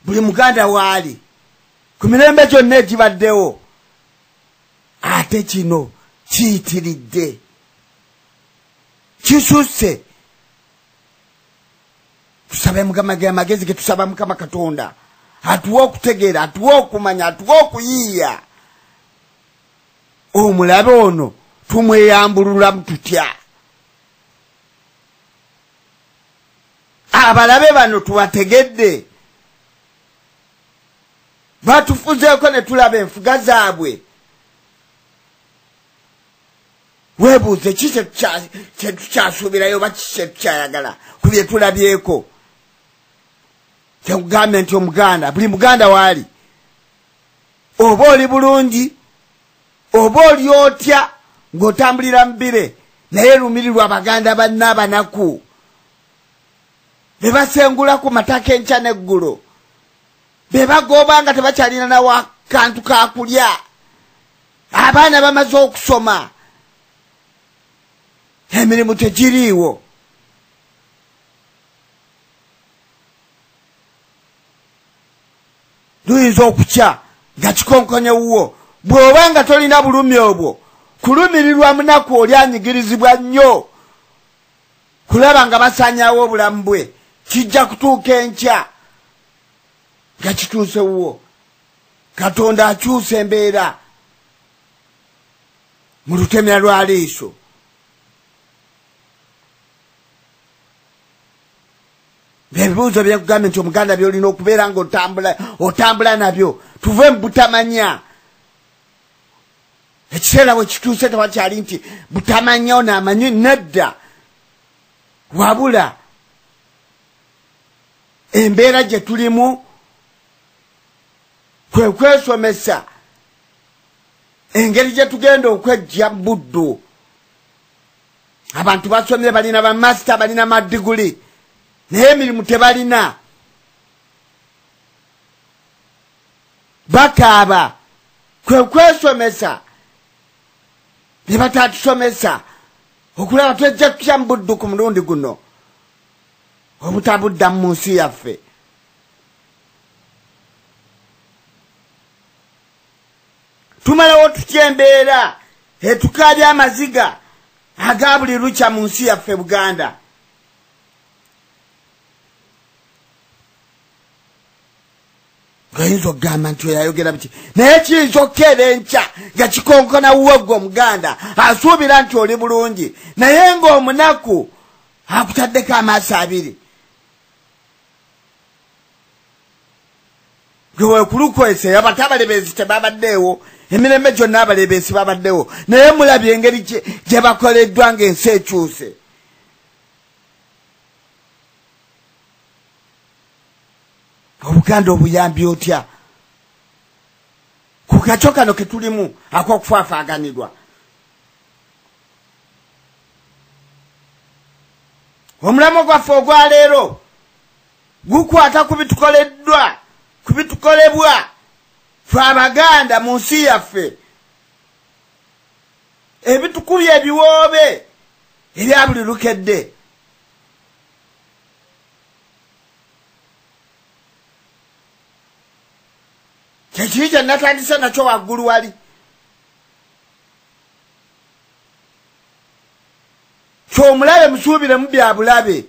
buli muganda waali ku mirembe gyonna egibaddewo ate kino kiyitiridde kisusse. Tusabe Mukama amagezi ge tusaba Mukama Katonda atuwe okutegeera, atuwe okumanya, atuwe okuyiiya. Omulabe ono tumweyambululamu tutya? Abalabe bano tubategedde, batufuzeeko ne tulaba enfuga zaabwe. Weebuuze ki kye tukyasuubirayo oba ki kye tukyayagala ku bye tulabyeko? Kyekugambye nti omuganda, buli muganda waali oba oli bulungi oba oli otya ng'otambulira mu bire, naye lumirirwa abaganda banna abanaku be basengula ku mataka enkya n'eggulo, be bagoba nga tebakyalina nawa kantu kakulya, abaana bamaze okusoma, emirimu tegiriiwo. Luyinza okukya nga kikonkonye wuwo bw'oba nga tolina bulumi obwo. Kulumirirwa munaku oli anyigirizibwa nnyo kulaba nga basanyawo obulamu bwe, kijja kutuuka enkya nga kituuse wuwo. Katonda akyusa embeera mu lutemya lwa liiso. Ebibuuzo byekugambye nti omuganda byolina okubeera nga otambula nabyo, tuve mu butamanya. Ekiseera bwe kituuse tewakyali nti butamanya ono amanyi, nedda. Wabula embeera gye tulimu kwe kwesomesa engeri gye tugenda okwejja buddu. Abantu basomye, balina bamasita, balina madiguli, naye emirimu tebalina. Bakaaba kwe kwesomesa ne batatusomesa okulaba twejja kutya mu buddu ku mulundi guno obutabudda mu nsi yaffe. Tumalawo tutya embeera etukaabya amaziga aga buli lukya mu nsi yaffe Buganda. Gayinza okugamba nti yayogera biti, naye kiyinza okukeera enkya nga kikonkona wuwoggo omuganda asuubira nti oli bulungi, naye ng'omunaku akutaddeko amaaso abiri. Gwe wekulukwese abate abalebeezi tebabaddeewo, emirembe gyonna abalebeesi babaddewo, naye mulabye engeri gye bakoleddwa ng'ensi ekyuse. Obuganda obuyambi otya ku kacyo kano ke tulimu ak'okufaafaganirwa? Omulamu gwaffe ogwa leero gukwata ku bitukoleddwa, ku bitukolebwa ffe Abaganda mu nsi yaffe, ebitukubye ebiwoobe ebya buli lukedde. Kyekiri kye natandise nakyo waggulu wali. Ky'omulabe musuubiremu bya bulabe,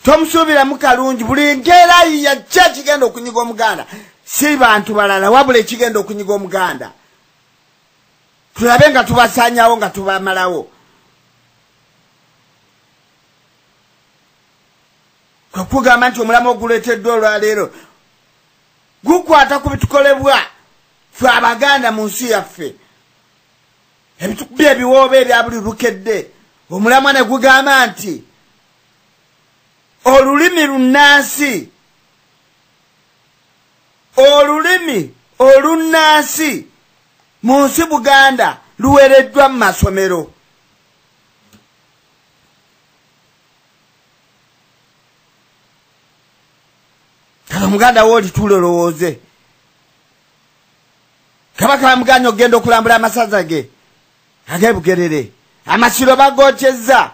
tomusuubiramu kalungi. Buli nkeera yajja kigenda okunyiga omuganda, si bantu balala wabula ekigenda okunyiga omuganda. Tulabe nga tubasanyawo nga tubamalawo. Kwe kugamba nti omulamu oguleeteddwa olwaleero gukwata ku bitukolebwa ffe Abaganda mu nsi yaffe, ebitukubye ebiwoobe ebya buli lukedde. Omulamwa ne gugamba nti olulimi lunnansi, olulimi olunnansi mu nsi Buganda luweereddwa mu masomero. Omuganda woli tulolowooze. Kabaka bamuganya okugenda okulambula amasaza ge ag'eBugerere, amasiro bagookyezza,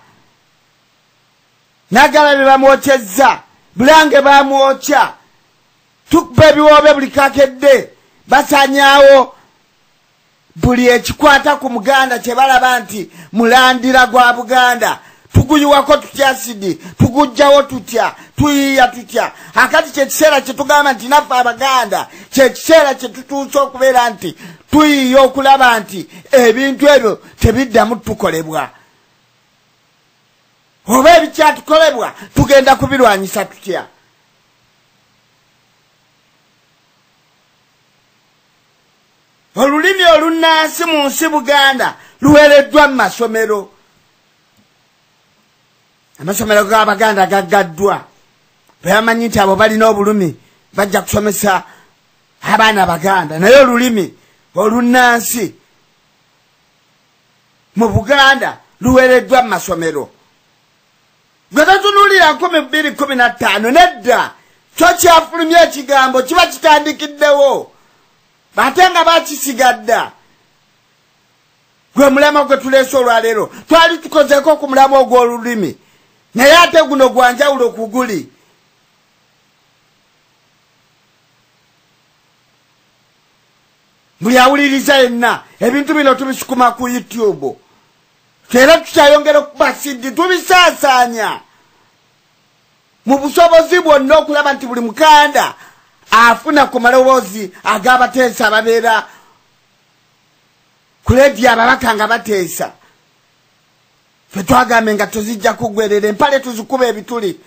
n'agala be bamwokyezza Bulange bamwocha tukuba ebiwoobe buli kakedde basanyawo buli ekikwata ku Muganda kye balaba nti mulandira gwa Buganda tuguyiwako tutya asidi tugujjawo tutya tuyiya tutya akati kye kiseera kye tugamba nti naffe Abaganda kye kiseera kye tutuuse okubeera nti tuyiya okulaba nti ebintu ebyo tebiddamu tukolebwa oba ebikyatukolebwa tugenda kubirwanyisa tutya. Olulimi olunnansi mu nsi Buganda luweereddwa mu masomero. Amasomero g'Abaganda gaggaddwa. Bamanyi nti abo balina obulumi bajja kusomesa abaana Abaganda naye olulimi olunnansi mu Buganda luweereddwa mu masomero. Gwe tatunulira 2015 nedda kyo kyafulumya ekigambo kiba kitandikiddewo ate nga bakisigadda. Gwe mulema gwe tuleese olwaleero twali tukozeeko ku mulama ogw'olulimi naye ate guno gwanjawulo ku guli. Buli awuliriza yenna ebintu bino tubisukuma ku YouTube era tukyayongera okuba sidi tubisaasaanya mu busobozi bwonna okulaba nti buli Muganda afuna ku maloboozi ag'abateesa ababeera ku leediyo ababaka nga bateesa. Ffe twagambe nga tuzijja kuggwerera empale tuzikuba ebituli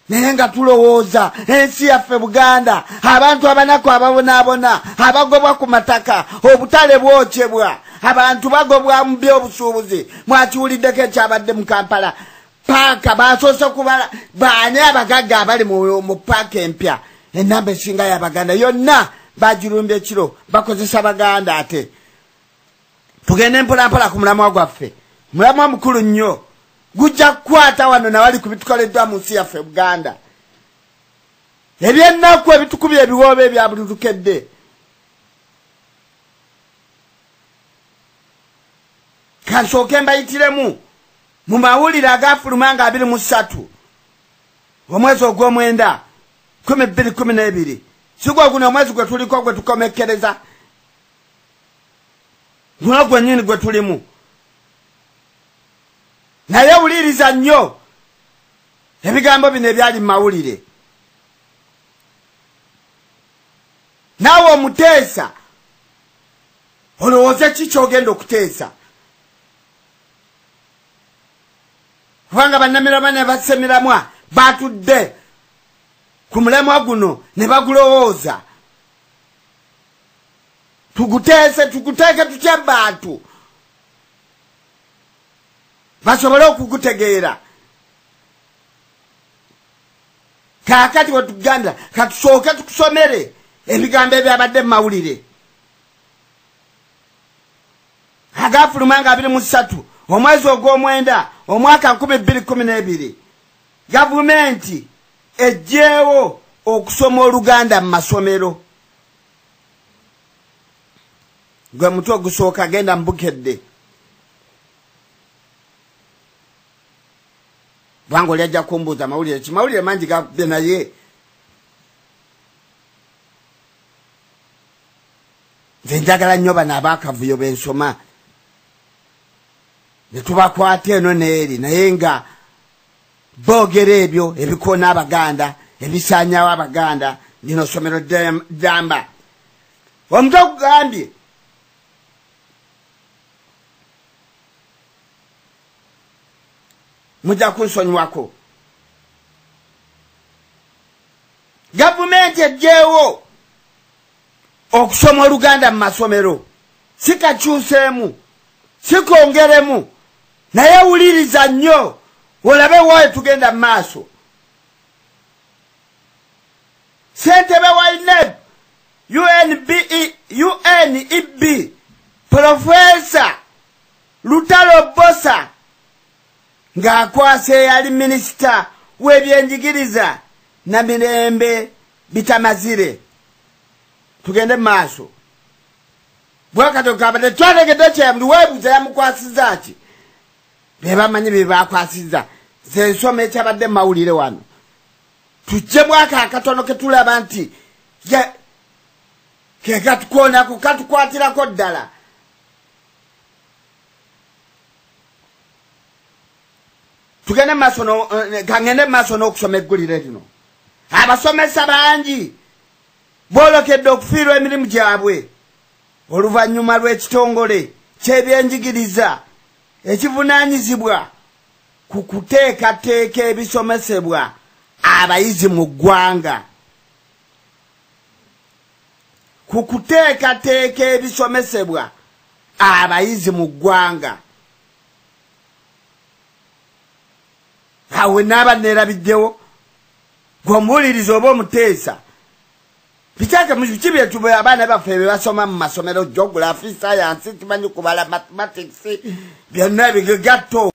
naye nga tulowooza ensi yaffe Buganda abantu abanaku ababonaabona abagobwa ku mataka obutale bwokyebwa abantu bagobwa mu by'obusuubuzi mwakiwuliddeko ekyabadde mu Kampala paaka basoose kubala baani abagagga abali mu paaka empya ennamba esinga y'Abaganda yonna bagirumbya ekiro bakozesa Baganda. Ate tugende mpolampola ku mulamwa gwaffe mulamwa mukulu nnyo gujja kukwata wano nawali ku bitukoleddwa mu nsi yaffe Buganda ebyennaku ebitukubya ebiwoobe ebya buli lukedde. Kansooke mbayitiremu mu mawulire agafuluma nga 23 omwezi ogw'omwenda 2012 sigwa guno omwezi gwe tuliko gwe tukomekkereza guno gwennyini gwe tulimu. Naye wuliriza nnyo ebigambo bino ebyali mu mawulire. Naawe omuteesa olowooza ki ky'ogenda okuteesa? Kubanga bannamiramwa ne basemiramwa batudde ku mulemwa guno ne bagulowooza. Tuguteese tuguteeke tutya bantu basobole okugutegeera. Kaakati wetuganda katusooke tukusomere ebigambo ebyabadde mu mawulire agafuluma nga 23 omwezi ogw'omwenda omwaka 2012 gavumenti ejjeewo okusoma Oluganda mu masomero. Gwe mutwe ogusooka genda mu Bukedde bwangu lyajja kumbuuza mawulire kimawulire mangi gabbe naye nze njagala nnyo bano abaakavuyo bensoma ne tubakwata eno n'eri naye nga boogera ebyo ebikoona Abaganda ebisaanyawo Abaganda lino somero ddamba. Omutwe ogugambye mujja kunsonyiwako gavumenti ejjeewo okusoma Oluganda mu masomero si kakyuseemu si kongeremu naye wuliriza nnyo olabe waayo tugenda mu maaso. Ssentebe wa INEB UNEB Profesa Lutalo Bosa ng'akwase yali minisita w'ebyenjigiriza na Mirembe Bitamazire. Tugende mu maaso bwakatoka abadde twategedde kyebuli weebuuza yamukwasiza ki be bamanyi be bakwasiza ze nsoma ekyabadde mu mawulire wano tujje mwaka akatono ke tulaba nti ke katukoonako katukwatirako ddala. Tugende maaso kangende maaso n'okusoma eggulire lino. Abasomesa bangi boolokedde okufiirwa emirimu gyabwe oluvannyuma lw'ekitongole ky'ebyenjigiriza ekivunaanyizibwa ku kuteekateeka ebisomesebwa abayizi mu ggwanga. Ku kuteekateeka ebisomesebwa abayizi mu ggwanga. Awe n'aba neerabiddewo gw'omuwuliriza oba omuteesa. Bikyake mu kiki bye tuba abaana baffe be basoma mu masomero geography, science, kimanyi kubala, mathematics, byonna ebigatto